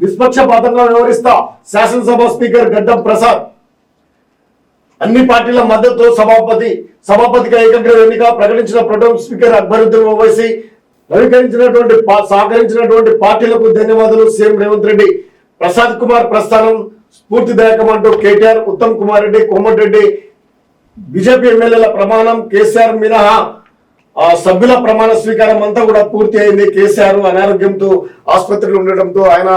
నిష్పక్షపాతంగా వ్యవహరిస్తా శాసనసభ స్పీకర్ గడ్డం ప్రసాద్. అన్ని పార్టీల మద్దతు సభాపతిగా ఏకగ్రీవ ఎన్నిక ప్రకటించిన ప్రోటోం స్పీకర్ అక్బరుద్దీన్ ఓవైసీ. సహకరించినటువంటి పార్టీలకు ధన్యవాదాలు. సీఎం రేవంత్ రెడ్డి. ప్రసాద్ కుమార్ ప్రస్థానం స్ఫూర్తిదాయకం అంటూ కేటీఆర్. ఉత్తమ్ కుమార్ రెడ్డి, కోమటిరెడ్డి. బీజేపీ ఎమ్మెల్యేల ప్రమాణం కేసీఆర్ మినహా సభ్యుల ప్రమాణ స్వీకారం అంతా కూడా పూర్తి అయింది. కేసీఆర్ అనారోగ్యంతో ఆసుపత్రిలో ఉండటంతో ఆయన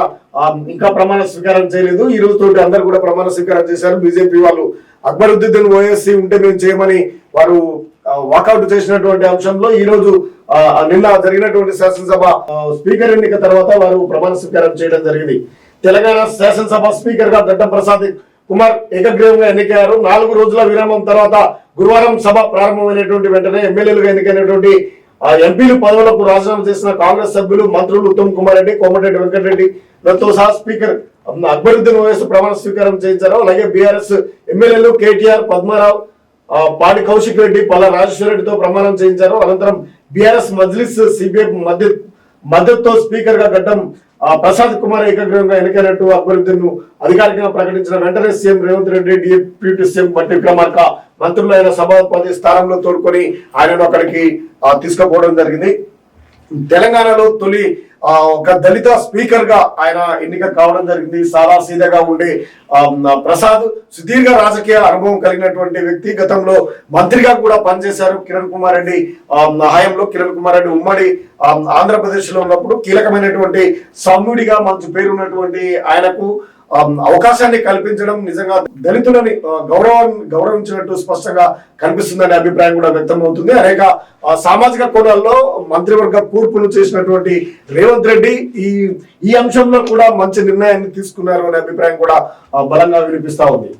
ఇంకా ప్రమాణ స్వీకారం చేయలేదు. ఈ రోజు తోటి అందరు కూడా ప్రమాణ స్వీకారం చేశారు. బీజేపీ వాళ్ళు అక్బరుద్దీన్ ఓవైసీ ఉంటే మేము చేయమని వారు వాకౌట్ చేసినటువంటి అంశంలో ఈ రోజు నిన్న జరిగినటువంటి శాసనసభ స్పీకర్ ఎన్నిక తర్వాత వారు ప్రమాణ స్వీకారం చేయడం జరిగింది. తెలంగాణ శాసనసభ స్పీకర్ గా గడ్డం ప్రసాద్ కుమార్ ఏకగ్రీవంగా ఎన్నికయ్యారు. 4 రోజుల విరామం తర్వాత గురువారం సభ ప్రారంభమైనటువంటి వెంటనే ఎమ్మెల్యేలుగా ఎన్నికైనటువంటి ఎంపీలు పదవులకు రాజీనామా చేసిన కాంగ్రెస్ సభ్యులు, మంత్రులు ఉత్తమ్ కుమార్ రెడ్డి, కోమటిరెడ్డి వెంకటరెడ్డితో సహా స్పీకర్ అక్బరుద్దీన్ ఓవైసీ ప్రమాణ స్వీకారం చేయించారు. అలాగే బీఆర్ఎస్ ఎమ్మెల్యేలు కేటీఆర్, పద్మారావు, పాడి కౌశిక్ రెడ్డి, పల్లా రాజేశ్వర రెడ్డితో ప్రమాణం చేయించారు. అనంతరం బీఆర్ఎస్ మజ్లిస్ సిపిఐ మద్దతుతో స్పీకర్ గా గడ్డం ప్రసాద్ కుమార్ ఏకగ్రీవంగా ఎన్నికైనట్టు అక్బరుద్దీన్ అధికారికంగా ప్రకటించిన వెంటనే CM Revanth Reddy, deputy CM బట్టి విక్రమార్క మంత్రులైన సభాపతి స్థానంలో తోడుకొని ఆయనను అక్కడికి తీసుకుపోవడం జరిగింది. తెలంగాణలో తొలి ఒక దళిత స్పీకర్ గా ఆయన ఎన్నిక కావడం జరిగింది. సాదా సీదాగా ఉండే ప్రసాద్ సుదీర్ఘ రాజకీయ అనుభవం కలిగినటువంటి వ్యక్తి. గతంలో మంత్రిగా కూడా పనిచేశారు. కిరణ్ కుమార్ రెడ్డి హయాంలో కిరణ్ కుమార్ రెడ్డి ఉమ్మడి ఆంధ్రప్రదేశ్ లో ఉన్నప్పుడు కీలకమైనటువంటి సౌమ్యుడిగా మంచి పేరున్నటువంటి ఆయనకు అవకాశాన్ని కల్పించడం నిజంగా దళితులని గౌరవించినట్టు స్పష్టంగా కనిపిస్తుందనే అభిప్రాయం కూడా వ్యక్తమవుతుంది. అనేక సామాజిక కోణాల్లో మంత్రివర్గ కూర్పులు చేసినటువంటి రేవంత్ రెడ్డి ఈ అంశంలో కూడా మంచి నిర్ణయాన్ని తీసుకున్నారు అనే అభిప్రాయం కూడా బలంగా వినిపిస్తా ఉంది.